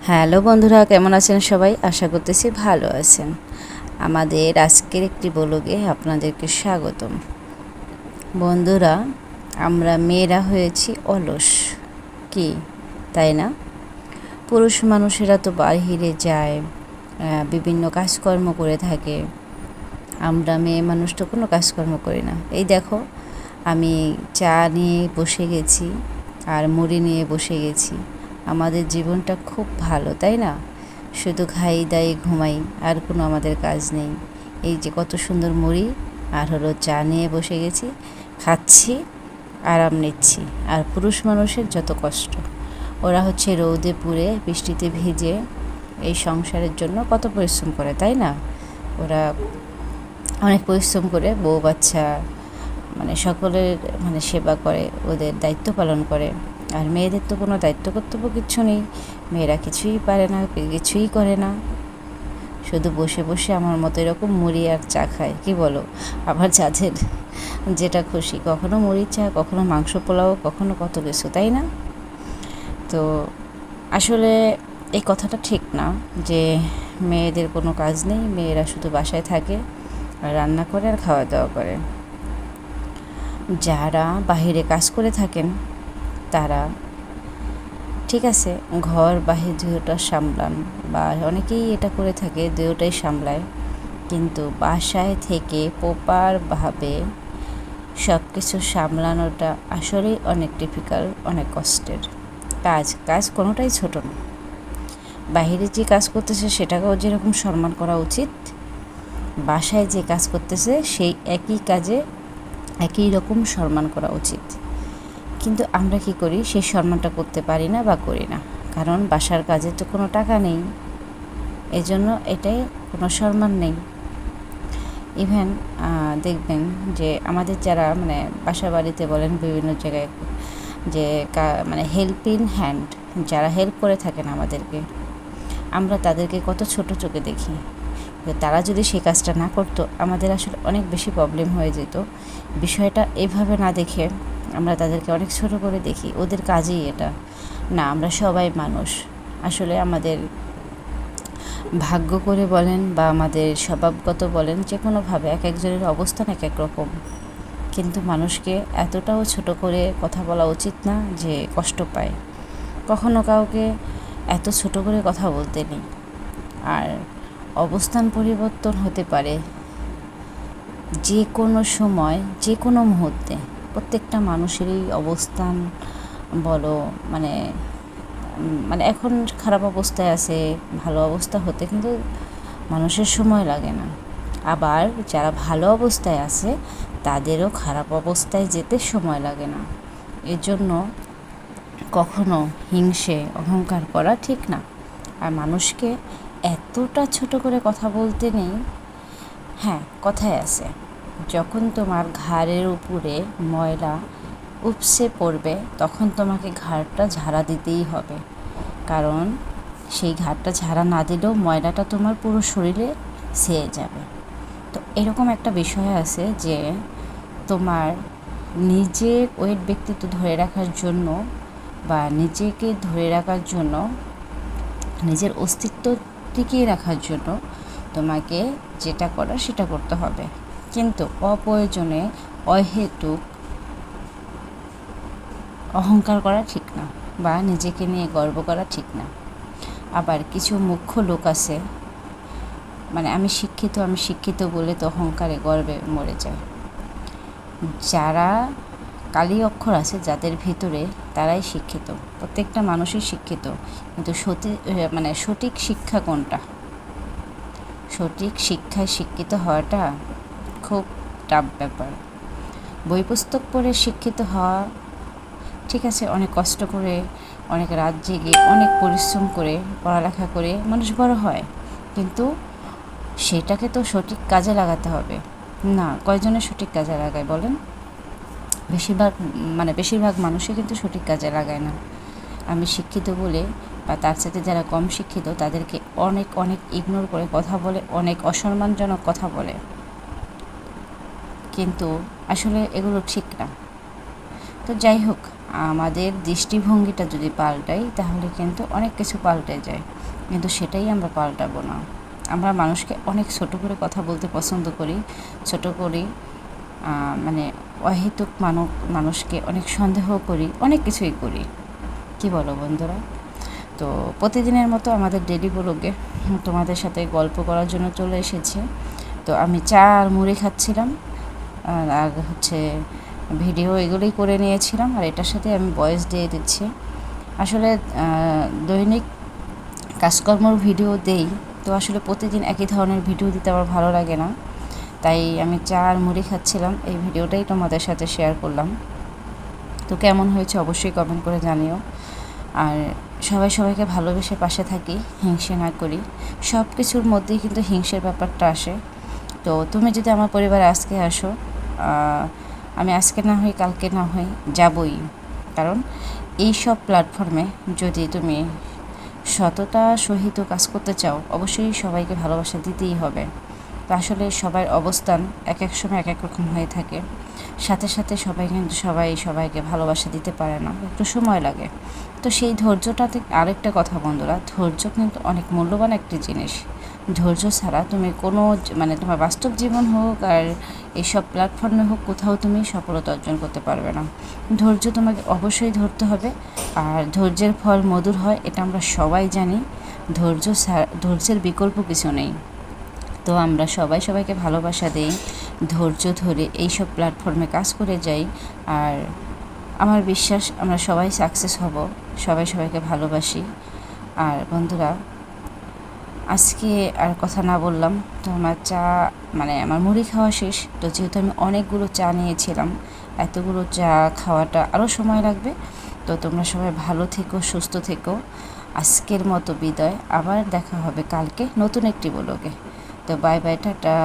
Hello বন্ধুরা, কেমন আছেন সবাই? আশা করতেছি ভালো আছেন। আমাদের আজকের একটি ব্লগে আপনাদেরকে স্বাগতম। বন্ধুরা, আমরা মেয়েরা হয়েছি অলস, কি তাই না? পুরুষ মানুষেরা তো বাহিরে যায়, বিভিন্ন কাজকর্ম করে থাকে। আমরা মেয়ে মানুষ তো কোনো কাজকর্ম করি না। এই দেখো, আমি চা নিয়ে বসে গেছি আর মুড়ি নিয়ে বসে গেছি। আমাদের জীবনটা খুব ভালো, তাই না? শুধু খাই দাই ঘুমাই, আর কোনো আমাদের কাজ নেই। এই যে কত সুন্দর মুড়ি আর হলো চা নিয়ে বসে গেছি, খাচ্ছি, আরাম নিচ্ছি। আর পুরুষ মানুষের যত কষ্ট, ওরা হচ্ছে রৌদে পুড়ে বৃষ্টিতে ভিজে এই সংসারের জন্য কত পরিশ্রম করে, তাই না? ওরা অনেক পরিশ্রম করে বউ বাচ্চা সকলের সেবা করে, ওদের দায়িত্ব পালন করে। আর মেয়েদের তো কোনো দায়িত্ব কর্তব্য কিচ্ছু নেই। মেয়েরা কিছুই পারে না, কিছুই করে না, শুধু বসে বসে আমার মতো এরকম মুড়ি আর চা খায়, কি বলো? আবার যাদের যেটা খুশি, কখনো মুড়ি চা, কখনো মাংস পোলাও, কখনো কত কিছু, তাই না? তো আসলে এই কথাটা ঠিক না যে মেয়েদের কোনো কাজ নেই, মেয়েরা শুধু বাসায় থাকে আর রান্না করে আর খাওয়া দাওয়া করে। যারা বাহিরে কাজ করে থাকেন তারা ঠিক আছে, ঘর বাহির দুটোটা সামলান, বা অনেকেই এটা করে থাকে, দুটোটাই সামলায়। কিন্তু বাসায় থেকে প্রপারভাবে সব কিছু সামলানোটা আসলেই অনেক ডিফিকাল্ট, অনেক কষ্টের কাজ কোনোটাই ছোট না। বাহিরে যে কাজ করতেছে সেটাকেও যেরকম সম্মান করা উচিত, বাসায় যে কাজ করতেছে সেই একই কাজে একই রকম সম্মান করা উচিত। কিন্তু আমরা কি করি, সেই সম্মানটা করতে পারি না বা করি না, কারণ বাসার কাজে তো কোনো টাকা নেই, এজন্য এটাই কোনো সম্মান নেই। ইভেন দেখবেন যে আমাদের যারা বাসা বাড়িতে বলেন, বিভিন্ন জায়গায় যে হেল্পিং হ্যান্ড, যারা হেল্প করে থাকেন আমাদেরকে, আমরা তাদেরকে কত ছোট চোখে দেখি। তারা যদি সেই কাজটা না করতো, আমাদের আসলে অনেক বেশি প্রবলেম হয়ে যেত। বিষয়টা এভাবে না দেখে আমরা তাদেরকে অনেক ছোট করে দেখি, ওদের কাজই এটা না। আমরা সবাই মানুষ, আসলে আমাদের ভাগ্য করে বলেন বা আমাদের স্বভাবগত বলেন, যে কোনোভাবে এক একজনের অবস্থান এক এক রকম। কিন্তু মানুষকে এতটাও ছোট করে কথা বলা উচিত না যে কষ্ট পায়। কখনো কাউকে এত ছোট করে কথা বলতে নেই। আর অবস্থান পরিবর্তন হতে পারে যে কোনো সময়, যে কোনো মুহূর্তে। প্রত্যেকটা মানুষেরই অবস্থান বলো এখন খারাপ অবস্থায় আছে, ভালো অবস্থা হতে কিন্তু মানুষের সময় লাগে না। আবার যারা ভালো অবস্থায় আছে তাদেরও খারাপ অবস্থায় যেতে সময় লাগে না। এজন্য কখনো হিংসে অহংকার করা ঠিক না। আর মানুষকে এতটা ছোট করে কথা বলতে নেই। হ্যাঁ, কথায় আছে, যখন তোমার ঘাড়ের উপরে ময়লা উপসে পড়বে তখন তোমাকে ঘাড়টা ঝাড়া দিতেই হবে, কারণ সেই ঘাড়টা ঝাড়া না দিলেও ময়লাটা তোমার পুরো শরীরে ছেয়ে যাবে। তো এরকম একটা বিষয় আছে যে তোমার নিজের ওয়েট ব্যক্তিত্ব ধরে রাখার জন্য বা নিজেকে ধরে রাখার জন্য, নিজের অস্তিত্ব টিকিয়ে রাখার জন্য তোমাকে যেটা করার সেটা করতে হবে। কিন্তু অপ্রয়োজনে অহেতুক অহংকার করা ঠিক না, বা নিজেকে নিয়ে গর্ব করা ঠিক না। আবার কিছু মুখ্য লোক আছে, আমি শিক্ষিত বলে তো অহংকারে গর্বে মরে যায়। যারা কালি অক্ষর আছে যাদের ভিতরে, তারাই শিক্ষিত। প্রত্যেকটা মানুষই শিক্ষিত, কিন্তু সঠিক শিক্ষা কোনটা? সঠিক শিক্ষায় শিক্ষিত হওয়াটা খুব টাফ ব্যাপার। বই পুস্তক পড়ে শিক্ষিত হওয়া ঠিক আছে, অনেক কষ্ট করে, অনেক রাত জেগে, অনেক পরিশ্রম করে, পড়ালেখা করে মানুষ বড় হয়, কিন্তু সেটাকে তো সঠিক কাজে লাগাতে হবে না। কয়জনের সঠিক কাজে লাগায় বলেন? বেশিরভাগ মানুষই কিন্তু সঠিক কাজে লাগায় না। আমি শিক্ষিত বলে বা তার সাথে যারা কম শিক্ষিত তাদেরকে অনেক অনেক ইগনোর করে কথা বলে, অনেক অসম্মানজনক কথা বলে, কিন্তু আসলে এগুলো ঠিক না। তো যাই হোক, আমাদের দৃষ্টিভঙ্গিটা যদি পাল্টাই তাহলে কিন্তু অনেক কিছু পাল্টে যায়, কিন্তু সেটাই আমরা পাল্টাবো না। আমরা মানুষকে অনেক ছোট করে কথা বলতে পছন্দ করি, ছোট করি, মানে অহেতুক মানুষকে অনেক সন্দেহ করি, অনেক কিছুই করি। কি বলো বন্ধুরা? তো প্রতিদিনের মতো আমাদের ডেলি ব্লগে তোমাদের সাথে গল্প করার জন্য চলে এসেছি। তো আমি চা আর মুড়ি খাচ্ছিলাম, আর হচ্ছে ভিডিও এগুলোই করে নিয়েছিলাম, আর এটার সাথে আমি ভয়েস দিয়ে দিচ্ছি। আসলে দৈনিক কাজকর্মর ভিডিও দেই, তো আসলে প্রতিদিন একই ধরনের ভিডিও দিতে আমার ভালো লাগে না, তাই আমি চা আর মুড়ি খাচ্ছিলাম, এই ভিডিওটাই তোমাদের সাথে শেয়ার করলাম। তো কেমন হয়েছে অবশ্যই কমেন্ট করে জানিও। আর সবাই সবাইকে ভালোবেসে পাশে থাকি, হিংসে না করি। সব কিছুর মধ্যেই কিন্তু হিংসের ব্যাপারটা আসে। তো তুমি যদি আমার পরিবারে আজকে আসো, আমি আজকে না হই কালকে না হই যাবই, কারণ এই সব প্ল্যাটফর্মে যদি তুমি সততা সহিত কাজ করতে চাও, অবশ্যই সবাইকে ভালোবাসা দিতেই হবে। তো আসলে সবার অবস্থান এক এক সময় এক এক রকম হয়ে থাকে, সাথে সাথে সবাই কিন্তু সবাইকে ভালোবাসা দিতে পারে না, একটু সময় লাগে। তো সেই ধৈর্যটাতে আরেকটা কথা বন্ধুরা, ধৈর্য কিন্তু অনেক মূল্যবান একটি জিনিস। ধৈর্য ছাড়া তুমি কোনো মানে তোমার বাস্তব জীবন হোক আর এইসব প্ল্যাটফর্মে হোক, কোথাও তুমি সফলতা অর্জন করতে পারবে না। ধৈর্য তোমাকে অবশ্যই ধরতে হবে, আর ধৈর্যের ফল মধুর হয়, এটা আমরা সবাই জানি। ধৈর্যের বিকল্প কিছু নেই। তো আমরা সবাইকে ভালোবাসা দেই, ধৈর্য ধরে এইসব প্ল্যাটফর্মে কাজ করে যাই, আর আমার বিশ্বাস আমরা সবাই সাকসেস হব, সবাইকে ভালোবাসি। আর বন্ধুরা, আজকে আর কথা না বললাম, তো আমার চা মানে আমার মুড়ি খাওয়া শেষ। তো যেহেতু আমি অনেকগুলো চা নিয়েছিলাম, এতগুলো চা খাওয়াটা আরও সময় লাগবে। তো তোমরা সবাই ভালো থেকো, সুস্থ থেকো। আজকের মতো বিদায়, আবার দেখা হবে কালকে নতুন একটি ব্লগে। তো বাই বাই, টাটা।